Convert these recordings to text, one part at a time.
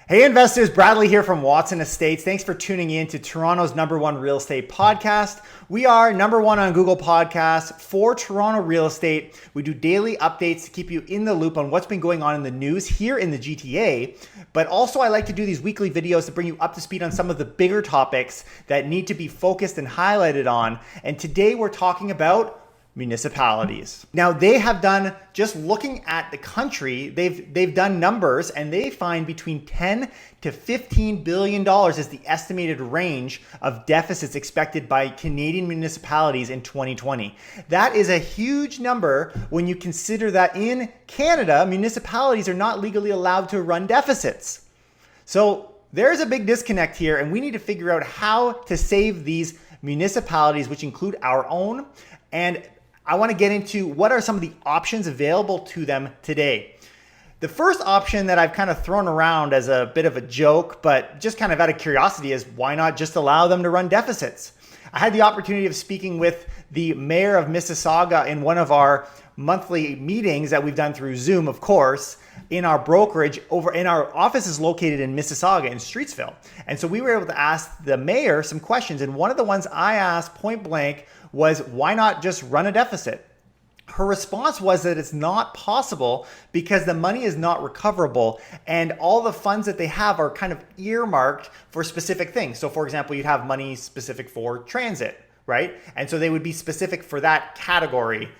Hey investors, Bradley here from Watson Estates. Thanks for tuning in to Toronto's #1 real estate podcast. We are #1 on Google Podcasts for Toronto real estate. We do daily updates to keep you in the loop on what's been going on in the news here in the GTA. But also I like to do these weekly videos to bring you up to speed on some of the bigger topics that need to be focused and highlighted on. And today we're talking about municipalities. Now they have done, just looking at the country, they've done numbers and they find between 10 to $15 billion is the estimated range of deficits expected by Canadian municipalities in 2020. That is a huge number when you consider that in Canada, municipalities are not legally allowed to run deficits. So there's a big disconnect here and we need to figure out how to save these municipalities, which include our own. And I want to get into what are some of the options available to them today. The first option that I've kind of thrown around as a bit of a joke, but just kind of out of curiosity, is why not just allow them to run deficits? I had the opportunity of speaking with the mayor of Mississauga in one of our monthly meetings that we've done through Zoom, of course, in our brokerage in our office is located in Mississauga in Streetsville. And so we were able to ask the mayor some questions. And one of the ones I asked point blank was, why not just run a deficit? Her response was that it's not possible because the money is not recoverable and all the funds that they have are kind of earmarked for specific things. So for example, you'd have money specific for transit, right? And so they would be specific for that category.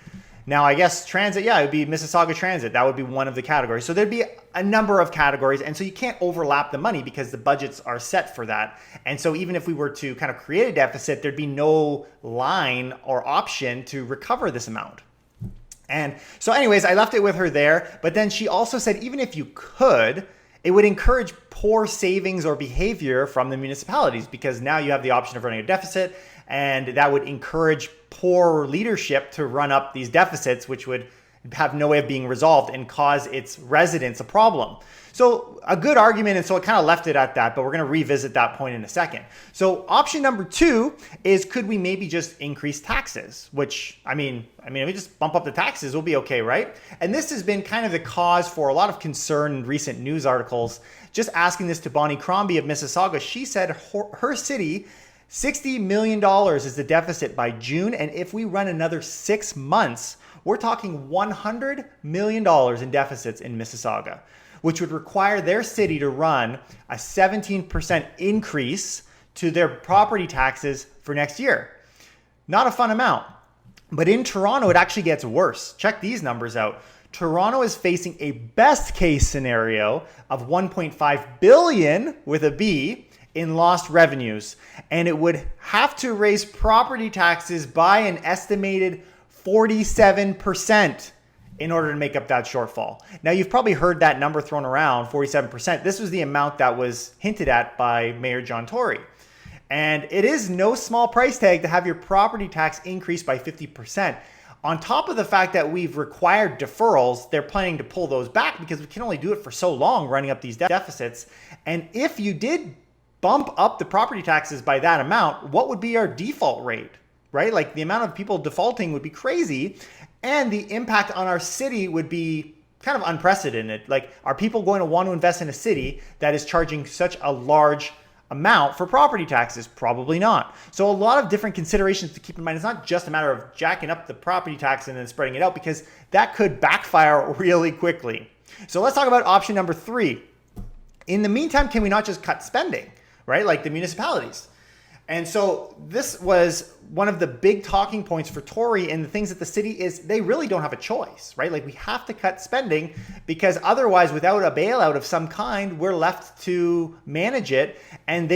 Now, I guess transit, yeah, it would be Mississauga Transit. That would be one of the categories. So there'd be a number of categories. And so you can't overlap the money because the budgets are set for that. And so even if we were to kind of create a deficit, there'd be no line or option to recover this amount. And so anyways, I left it with her there. But then she also said, even if you could, it would encourage poor savings or behavior from the municipalities because now you have the option of running a deficit and that would encourage poor leadership to run up these deficits, which would have no way of being resolved and cause its residents a problem. So a good argument, and so I kind of left it at that, but we're going to revisit that point in a second. So option number 2 is, could we maybe just increase taxes? Which, I mean, if we just bump up the taxes, we'll be okay, right? And this has been kind of the cause for a lot of concern in recent news articles. Just asking this to Bonnie Crombie of Mississauga, she said her city, $60 million is the deficit by June. And if we run another 6 months, we're talking $100 million in deficits in Mississauga, which would require their city to run a 17% increase to their property taxes for next year. Not a fun amount. But in Toronto, it actually gets worse. Check these numbers out. Toronto is facing a best case scenario of $1.5 billion with a B in lost revenues. And it would have to raise property taxes by an estimated 47% in order to make up that shortfall. Now, you've probably heard that number thrown around, 47%. This was the amount that was hinted at by Mayor John Tory. And it is no small price tag to have your property tax increase by 50%. On top of the fact that we've required deferrals, they're planning to pull those back because we can only do it for so long running up these deficits. And if you did bump up the property taxes by that amount, what would be our default rate, right? Like the amount of people defaulting would be crazy. And the impact on our city would be kind of unprecedented. Like, are people going to want to invest in a city that is charging such a large amount for property taxes? Probably not. So a lot of different considerations to keep in mind. It's not just a matter of jacking up the property tax and then spreading it out, because that could backfire really quickly. So let's talk about option number 3. In the meantime, can we not just cut spending, right? Like the municipalities. And so this was one of the big talking points for Tory, and the things that the city is, they really don't have a choice, right? Like we have to cut spending because otherwise, without a bailout of some kind, we're left to manage it. And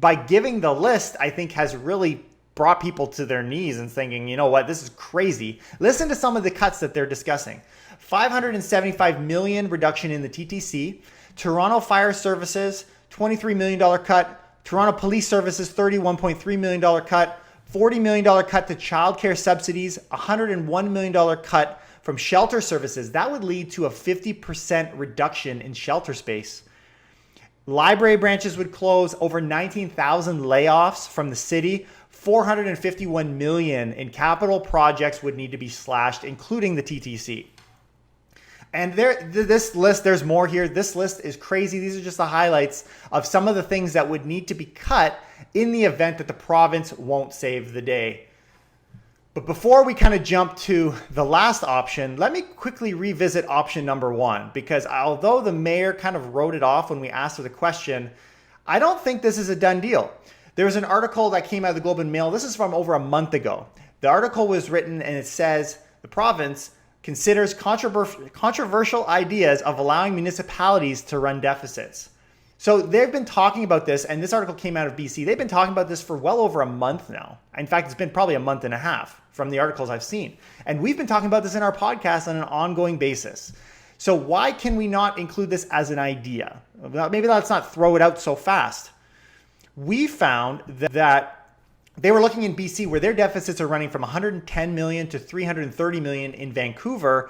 by giving the list, I think has really brought people to their knees and thinking, you know what, this is crazy. Listen to some of the cuts that they're discussing. $575 million reduction in the TTC, Toronto Fire Services, $23 million cut, Toronto Police Services, $31.3 million cut, $40 million cut to childcare subsidies, $101 million cut from shelter services. That would lead to a 50% reduction in shelter space. Library branches would close, over 19,000 layoffs from the city, $451 million in capital projects would need to be slashed, including the TTC. And this list, there's more here. This list is crazy. These are just the highlights of some of the things that would need to be cut in the event that the province won't save the day. But before we kind of jump to the last option, let me quickly revisit option number one, because although the mayor kind of wrote it off when we asked her the question, I don't think this is a done deal. There was an article that came out of the Globe and Mail. This is from over a month ago. The article was written and it says the province considers controversial ideas of allowing municipalities to run deficits. So they've been talking about this, and this article came out of BC. They've been talking about this for well over a month now. In fact, it's been probably a month and a half from the articles I've seen. And we've been talking about this in our podcast on an ongoing basis. So why can we not include this as an idea? Maybe let's not throw it out so fast. We found that they were looking in BC where their deficits are running from 110 million to 330 million in Vancouver,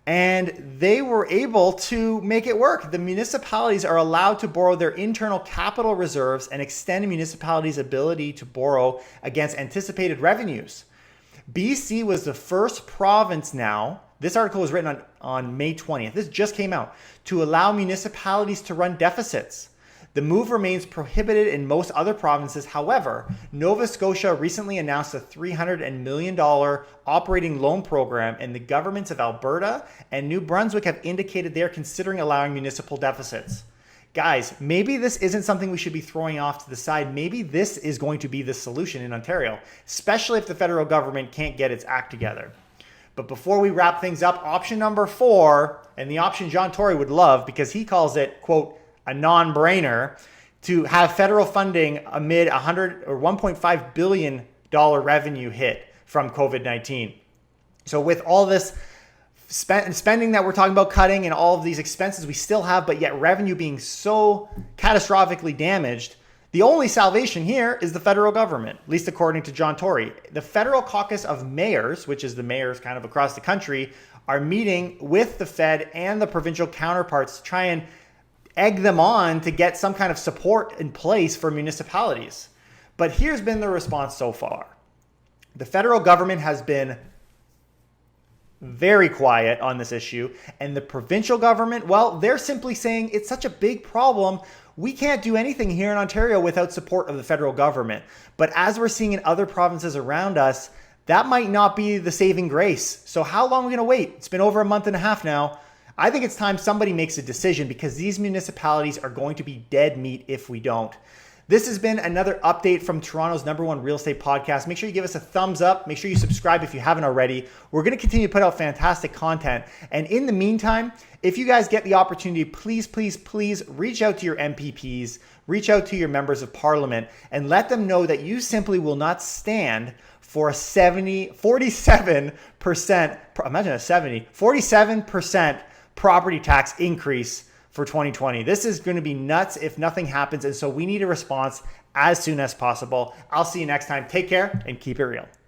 and they were able to make it work. The municipalities are allowed to borrow their internal capital reserves and extend municipalities' ability to borrow against anticipated revenues. BC was the first province now, this article was written on May 20th, this just came out, to allow municipalities to run deficits. The move remains prohibited in most other provinces. However, Nova Scotia recently announced a $300 million operating loan program, and the governments of Alberta and New Brunswick have indicated they are considering allowing municipal deficits. Guys, maybe this isn't something we should be throwing off to the side. Maybe this is going to be the solution in Ontario, especially if the federal government can't get its act together. But before we wrap things up, option number 4, and the option John Tory would love because he calls it, quote, a non-brainer, to have federal funding amid $1.5 billion revenue hit from COVID-19. So with all this spending that we're talking about cutting and all of these expenses we still have, but yet revenue being so catastrophically damaged, the only salvation here is the federal government, at least according to John Tory. The Federal Caucus of Mayors, which is the mayors kind of across the country, are meeting with the Fed and the provincial counterparts to try and egg them on to get some kind of support in place for municipalities. But here's been the response so far. The federal government has been very quiet on this issue, and the provincial government, well, they're simply saying it's such a big problem, we can't do anything here in Ontario without support of the federal government. But as we're seeing in other provinces around us, that might not be the saving grace. So how long are we going to wait? It's been over a month and a half now. I think it's time somebody makes a decision because these municipalities are going to be dead meat if we don't. This has been another update from Toronto's #1 real estate podcast. Make sure you give us a thumbs up. Make sure you subscribe if you haven't already. We're going to continue to put out fantastic content. And in the meantime, if you guys get the opportunity, please, please, please reach out to your MPPs, reach out to your members of parliament, and let them know that you simply will not stand for a 47% property tax increase for 2020. This is going to be nuts if nothing happens. And so we need a response as soon as possible. I'll see you next time. Take care and keep it real.